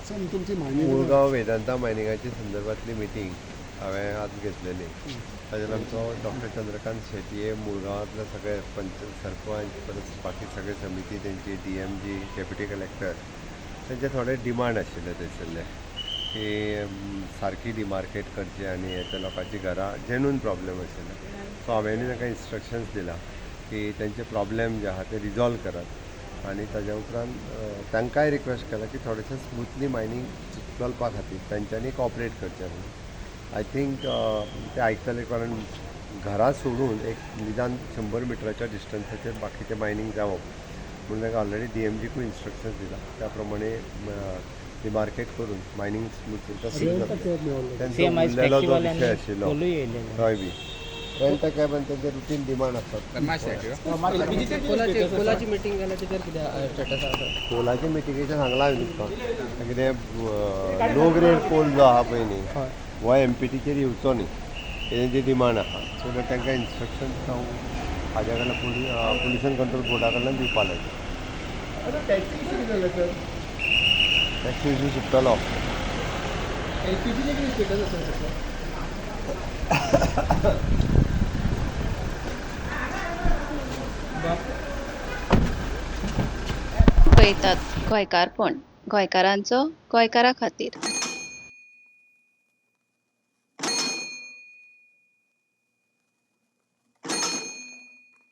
तुमची मागणी मुळगाव वेदांता मायनिंगाची संदर्भातली मिटींग हांवें आज घेतलेली. ताजेर आमचो डॉक्टर चंद्रकांत शेटये मुळगांवांतले सगळे सरपंच परत बाकी सगळे समिती तेंची DMG डेप्युटी कलेक्टर तेंचे थोडे डिमांड आशिल्ले थंयसरले की सारकी डिमार्केट करची आनी हेच्या लोकांची घरां जेन्यून प्रॉब्लेम आशिल्ले. सो हांवें तांकां इन्स्ट्रक्शन्स दिला की तेंचे प्रॉब्लेम जे आहा ते रिजॉल्व करात आनी ताज्या उपरांत तांकांय रिक्वेस्ट केला की थोडेशें स्मुथली मायनींग चलपा खातीर तांच्यांनी कॉपरेट करचें म्हणून. आय थिंक ते आयकतले कारण घरां सोडून एक निदान 100 मिटराच्या डिस्टन्साचेर बाकीचें मायनींग जावप म्हणून तांकां ऑलरेडी DMGकूय इन्स्ट्रक्शन्स दिला त्या प्रमाणे डिमार्केट करून मायनींग स्मूथ तांचो उरलेलो जो विशय आशिल्लो थंय बी रेंट कॅब आनी तेंचे रुटीन डिमांड आसतात. कोलाची मिटींग जाल्या तेजेर कितें स्टेटस आसा? कोलाच्या मिटिंगेचें सांगलां हांवें तुमकां कितें लो ग्रेड कोल जो आहा पळय न्ही हो MPTचेर येवचो न्ही तेजी डिमांड आहा. सो दॅट तांकां इन्स्ट्रक्शन्स हांव हाज्या कडल्यान पोल्युशन कंट्रोल बोर्डा कडल्यान दिवपा लायता. टॅक्सी इश्यू सुट्टलो. पळयतात गोंयकारपण गोंयकारांचो गोंयकारा खातीर.